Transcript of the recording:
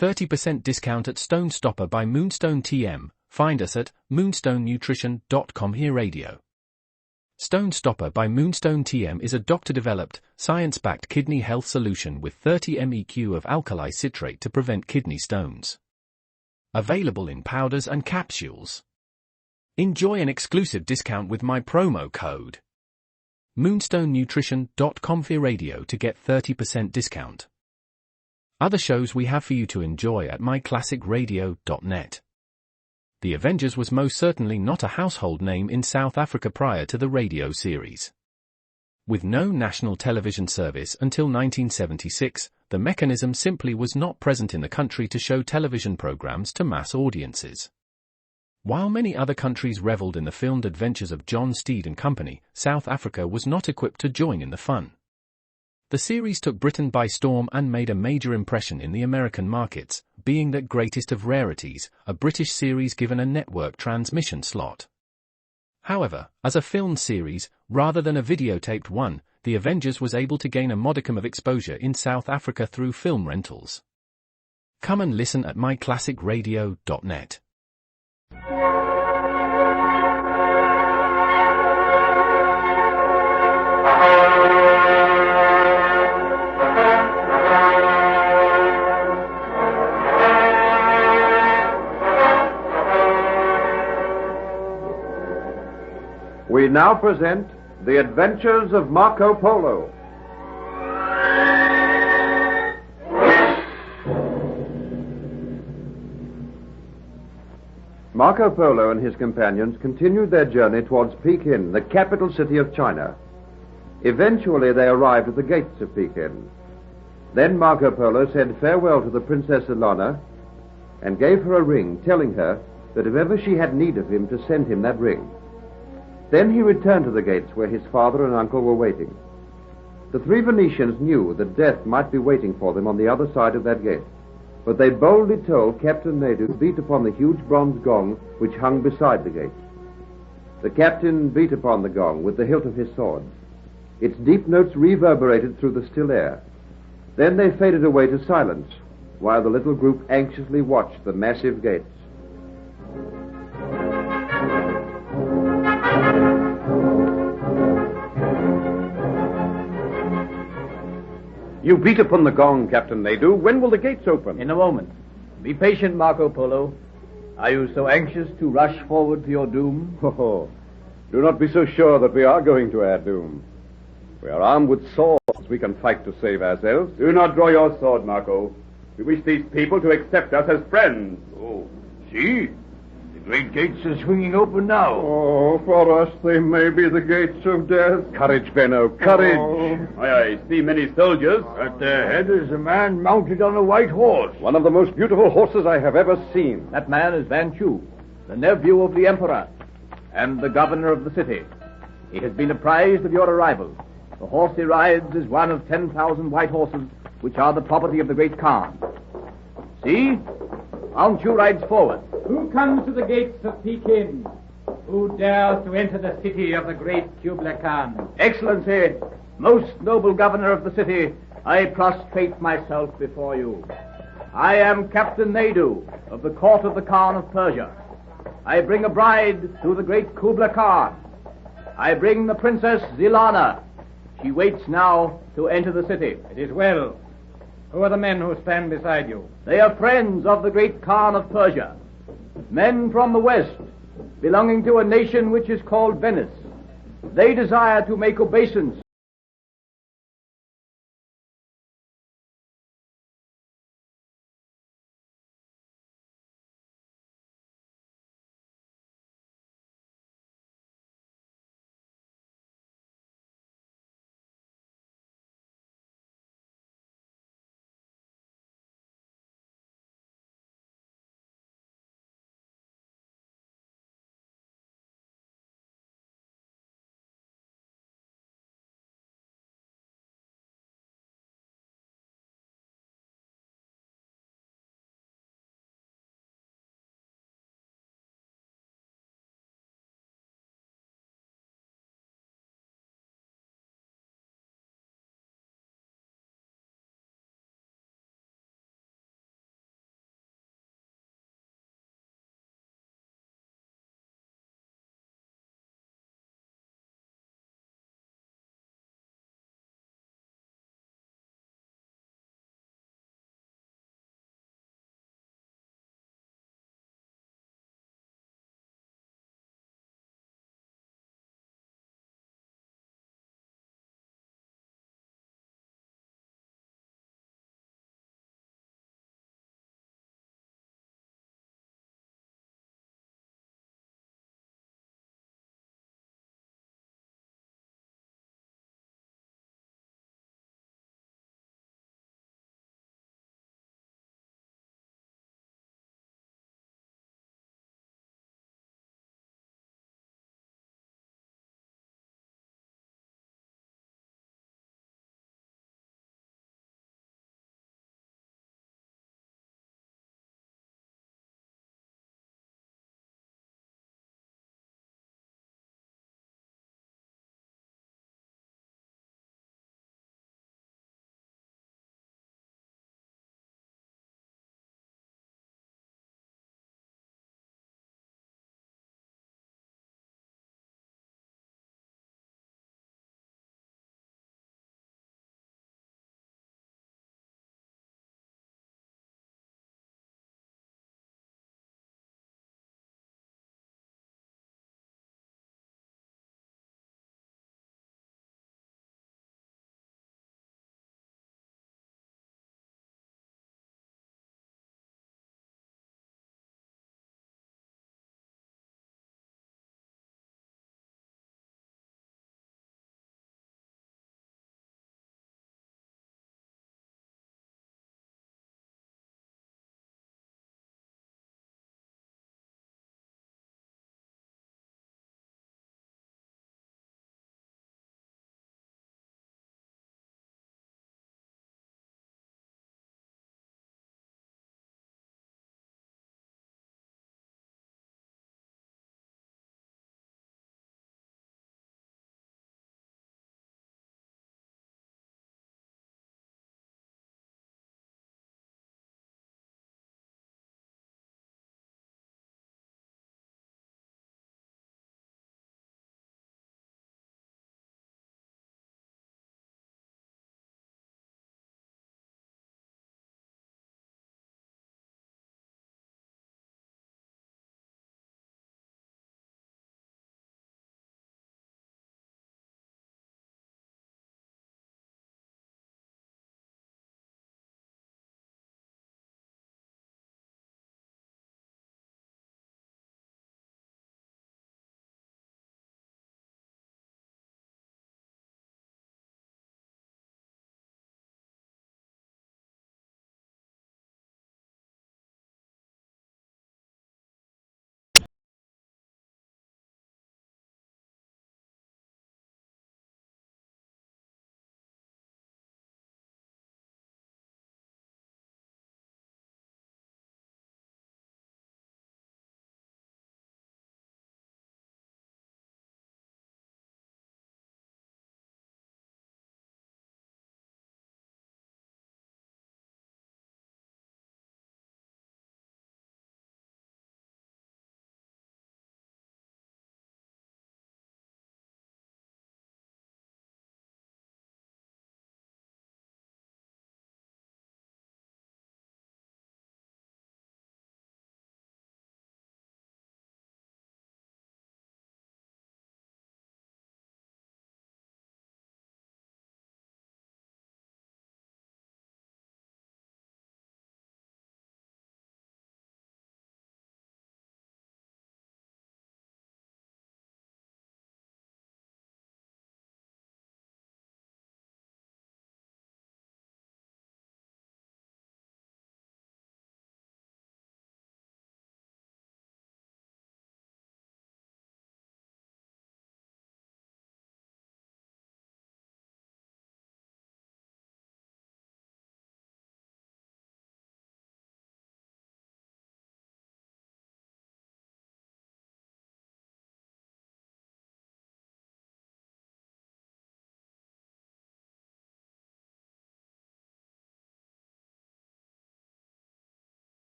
30% discount at Stone Stopper by Moonstone TM. Find us at moonstonenutrition.com. Here radio. Stone Stopper by Moonstone TM is a doctor-developed, science-backed kidney health solution with 30 MEq of alkali citrate to prevent kidney stones. Available in powders and capsules. Enjoy an exclusive discount with my promo code moonstonenutrition.com. Here radio to get 30% discount. Other shows we have for you to enjoy at myclassicradio.net. The Avengers was most certainly not a household name in South Africa prior to the radio series. With no national television service until 1976, the mechanism simply was not present in the country to show television programs to mass audiences. While many other countries reveled in the filmed adventures of John Steed and Company, South Africa was not equipped to join in the fun. The series took Britain by storm and made a major impression in the American markets, being that greatest of rarities, a British series given a network transmission slot. However, as a filmed series, rather than a videotaped one, The Avengers was able to gain a modicum of exposure in South Africa through film rentals. Come and listen at myclassicradio.net. We now present The Adventures of Marco Polo. Marco Polo and his companions continued their journey towards Peking, the capital city of China. Eventually they arrived at the gates of Peking. Then Marco Polo said farewell to the Princess Ilana and gave her a ring, telling her that if ever she had need of him to send him that ring. Then he returned to the gates where his father and uncle were waiting. The three Venetians knew that death might be waiting for them on the other side of that gate, but they boldly told Captain Nadu to beat upon the huge bronze gong which hung beside the gate. The captain beat upon the gong with the hilt of his sword. Its deep notes reverberated through the still air. Then they faded away to silence, while the little group anxiously watched the massive gates. You beat upon the gong, Captain Nadu. When will the gates open? In a moment. Be patient, Marco Polo. Are you so anxious to rush forward to your doom? Oh, do not be so sure that we are going to our doom. We are armed with swords. We can fight to save ourselves. Do not draw your sword, Marco. We wish these people to accept us as friends. Oh, see? The great gates are swinging open now. Oh, for us they may be the gates of death. Courage, Benno, courage. Oh. I see many soldiers. At their head is a man mounted on a white horse. One of the most beautiful horses I have ever seen. That man is Van Chu, the nephew of the Emperor, and the governor of the city. He has been apprised of your arrival. The horse he rides is one of 10,000 white horses, which are the property of the great Khan. See? Van Chu rides forward. Who comes to the gates of Peking? Who dares to enter the city of the great Kublai Khan? Excellency, most noble governor of the city, I prostrate myself before you. I am Captain Nadu of the court of the Khan of Persia. I bring a bride to the great Kublai Khan. I bring the Princess Zilana. She waits now to enter the city. It is well. Who are the men who stand beside you? They are friends of the great Khan of Persia. Men from the west, belonging to a nation which is called Venice. They desire to make obeisance